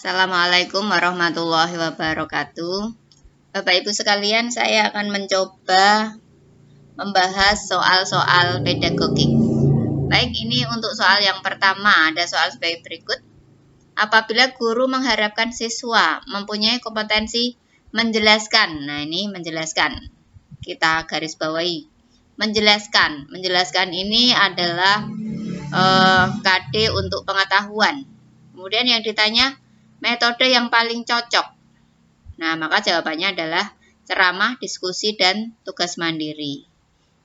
Assalamualaikum warahmatullahi wabarakatuh. Bapak Ibu sekalian, saya akan mencoba membahas soal-soal pedagogik. Baik, ini untuk soal yang pertama, ada soal sebagai berikut. Apabila guru mengharapkan siswa mempunyai kompetensi menjelaskan. Nah, ini menjelaskan. Kita garis bawahi. Menjelaskan. Menjelaskan ini adalah KD untuk pengetahuan. Kemudian yang ditanya, metode yang paling cocok. Nah, maka jawabannya adalah ceramah, diskusi, dan tugas mandiri.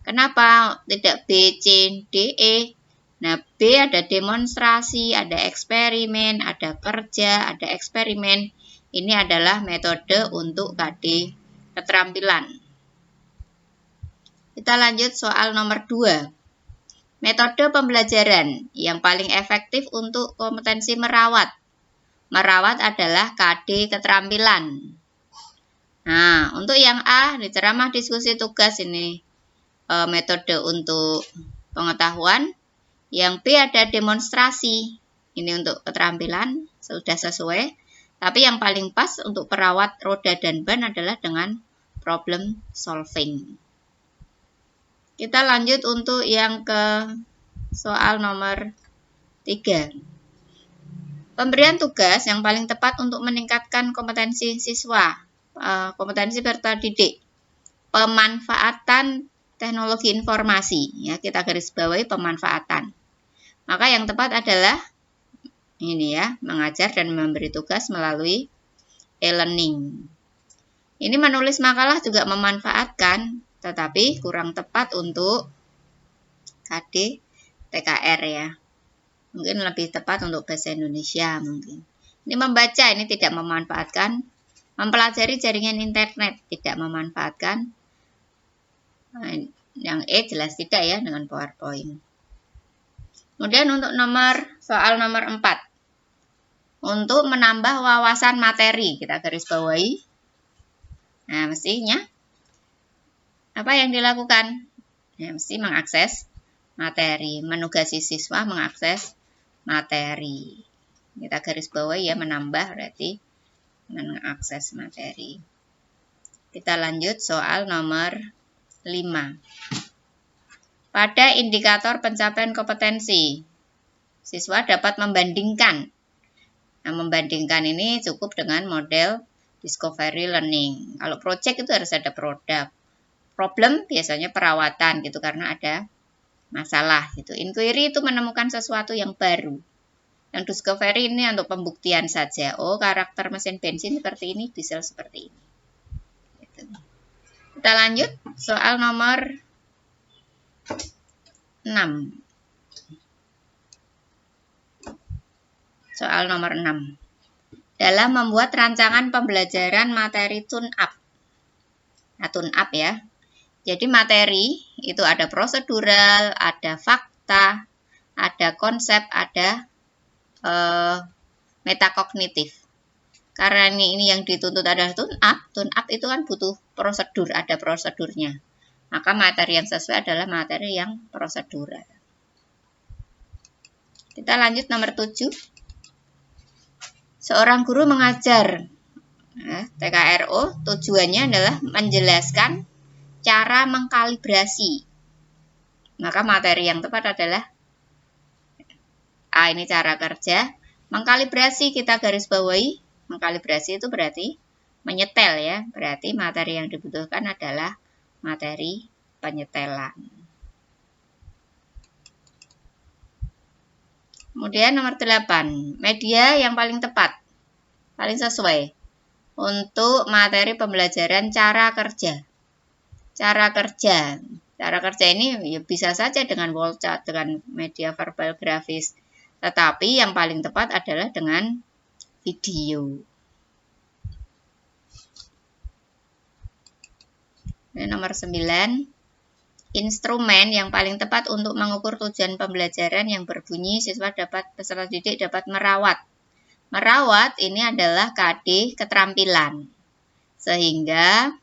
Kenapa tidak B, C, D, E? Nah, B ada demonstrasi, ada eksperimen, ada kerja, ada eksperimen. Ini adalah metode untuk KD keterampilan. Kita lanjut soal nomor 2. Metode pembelajaran yang paling efektif untuk kompetensi merawat. Merawat adalah KD keterampilan. Nah, untuk yang A, di ceramah, diskusi, tugas, ini metode untuk pengetahuan. Yang B ada demonstrasi, ini untuk keterampilan, sudah sesuai. Tapi yang paling pas untuk perawat roda dan ban adalah dengan problem solving. Kita lanjut untuk yang ke soal nomor 3. Pemberian tugas yang paling tepat untuk meningkatkan kompetensi siswa, kompetensi peserta didik, pemanfaatan teknologi informasi, ya kita garis bawahi pemanfaatan. Maka yang tepat adalah ini ya, mengajar dan memberi tugas melalui e-learning. Ini menulis makalah juga memanfaatkan, tetapi kurang tepat untuk KD TKR ya. Mungkin lebih tepat untuk bahasa Indonesia mungkin. Ini membaca, ini tidak memanfaatkan. Mempelajari jaringan internet, tidak memanfaatkan. Nah, yang E jelas tidak ya dengan PowerPoint. Kemudian untuk soal nomor 4. Untuk menambah wawasan materi, kita garis bawahi. Nah, mestinya apa yang dilakukan? Ya, mesti mengakses materi, menugasi siswa mengakses materi. Kita garis bawahi ya, menambah berarti mengakses materi. Kita lanjut soal nomor 5. Pada indikator pencapaian kompetensi, siswa dapat membandingkan. Nah, membandingkan ini cukup dengan model discovery learning. Kalau project itu harus ada produk. Problem biasanya perawatan gitu karena ada masalah gitu. Inquiry itu menemukan sesuatu yang baru. Yang discovery ini untuk pembuktian saja. Oh, karakter mesin bensin seperti ini, diesel seperti ini. Gitu. Kita lanjut soal nomor 6. Soal nomor 6. Dalam membuat rancangan pembelajaran materi tune-up. Nah, tune-up ya. Jadi materi itu ada prosedural, ada fakta, ada konsep, ada metakognitif. Karena ini yang dituntut adalah tune-up itu kan butuh prosedur, ada prosedurnya. Maka materi yang sesuai adalah materi yang prosedural. Kita lanjut nomor 7. Seorang guru mengajar. Nah, TKRO tujuannya adalah menjelaskan cara mengkalibrasi. Maka materi yang tepat adalah A, ini cara kerja. Mengkalibrasi kita garis bawahi. Mengkalibrasi itu berarti menyetel ya. Berarti materi yang dibutuhkan adalah materi penyetelan. Kemudian nomor 8. Media yang paling tepat, paling sesuai untuk materi pembelajaran cara kerja. Cara kerja ini ya bisa saja dengan wall chart, dengan media verbal grafis. Tetapi yang paling tepat adalah dengan video. Ini nomor 9. Instrumen yang paling tepat untuk mengukur tujuan pembelajaran yang berbunyi peserta didik dapat merawat. Merawat ini adalah KD keterampilan. Sehingga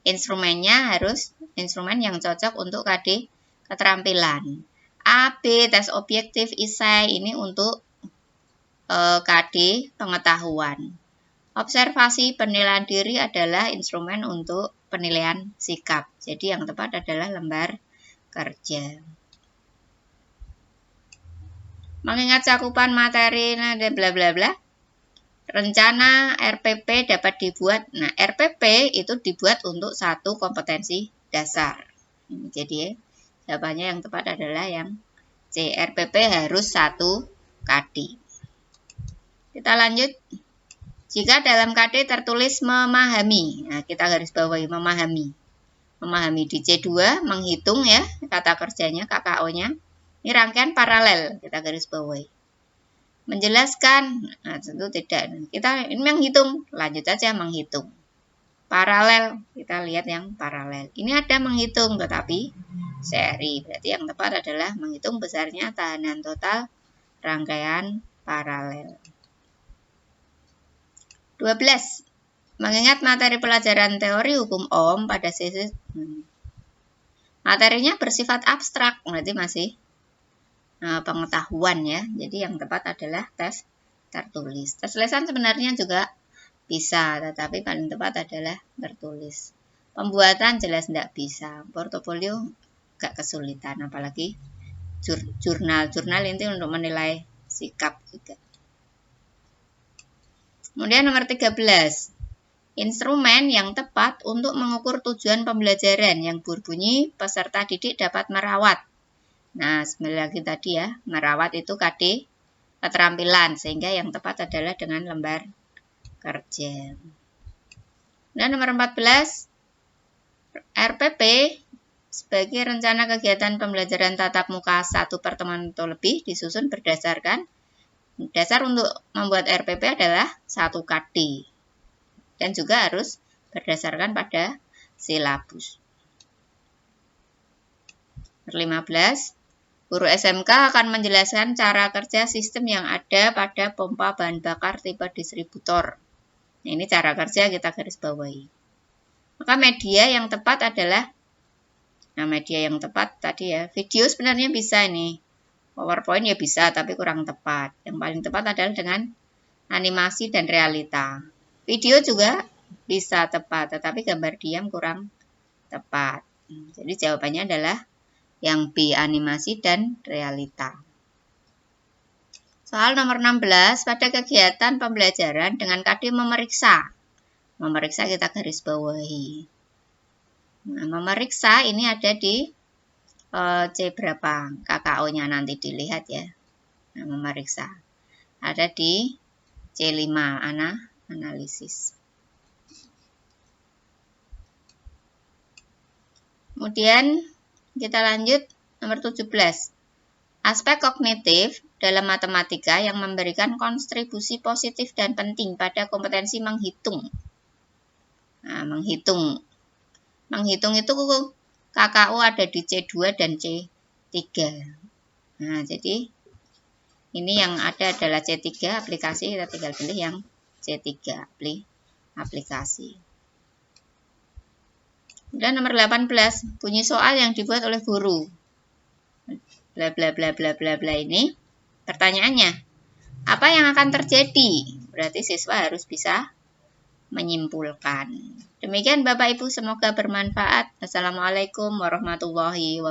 instrumennya harus instrumen yang cocok untuk KD keterampilan. A, B, tes objektif, esai ini untuk KD pengetahuan. Observasi penilaian diri adalah instrumen untuk penilaian sikap. Jadi yang tepat adalah lembar kerja. Mengingat cakupan materi bla bla bla. Rencana RPP dapat dibuat. Nah, RPP itu dibuat untuk satu kompetensi dasar. Jadi jawabannya yang tepat adalah yang C. RPP harus 1 KD. Kita lanjut. Jika dalam KD tertulis memahami, nah kita garis bawahi memahami. Memahami di C2 menghitung ya kata kerjanya KKO-nya. Ini rangkaian paralel, kita garis bawahi. Menjelaskan, nah tentu tidak. Kita ini menghitung, lanjut aja menghitung. Paralel, kita lihat yang paralel. Ini ada menghitung tetapi seri, berarti yang tepat adalah menghitung besarnya tahanan total rangkaian paralel. 12. Mengingat materi pelajaran teori hukum Ohm pada sesi materinya bersifat abstrak, berarti masih pengetahuan ya. Jadi yang tepat adalah tes tertulis. Tes tulisan sebenarnya juga bisa, tetapi paling tepat adalah tertulis. Pembuatan jelas tidak bisa. Portofolio agak kesulitan, apalagi jurnal ini untuk menilai sikap juga. Kemudian nomor 13. Instrumen yang tepat untuk mengukur tujuan pembelajaran yang berbunyi peserta didik dapat merawat. Nah, sekali lagi tadi ya, merawat itu KD keterampilan, sehingga yang tepat adalah dengan lembar kerja. Dan nomor 14, RPP sebagai rencana kegiatan pembelajaran tatap muka 1 pertemuan atau lebih disusun berdasarkan dasar untuk membuat RPP adalah 1 KD dan juga harus berdasarkan pada silabus. 15. Guru SMK akan menjelaskan cara kerja sistem yang ada pada pompa bahan bakar tipe distributor. Nah, ini cara kerja kita garis bawahi. Maka media yang tepat adalah, media yang tepat tadi ya, video sebenarnya bisa ini. PowerPoint ya bisa, tapi kurang tepat. Yang paling tepat adalah dengan animasi dan realita. Video juga bisa tepat, tetapi gambar diam kurang tepat. Jadi jawabannya adalah yang B, animasi dan realita. Soal nomor 16, pada kegiatan pembelajaran dengan KD memeriksa. Memeriksa kita garis bawahi. Nah, memeriksa ini ada di C berapa KKO-nya nanti dilihat ya. Nah, memeriksa ada di C5 analisis. Kemudian kita lanjut nomor 17. Aspek kognitif dalam matematika yang memberikan kontribusi positif dan penting pada kompetensi menghitung. Nah, menghitung itu KKO ada di C2 dan C3. Nah, jadi ini yang ada adalah C3 aplikasi, kita tinggal pilih yang C3 aplikasi. Dan nomor 18, bunyi soal yang dibuat oleh guru. Bla bla bla bla bla bla ini. Pertanyaannya, apa yang akan terjadi? Berarti siswa harus bisa menyimpulkan. Demikian Bapak Ibu, semoga bermanfaat. Assalamualaikum warahmatullahi wabarakatuh.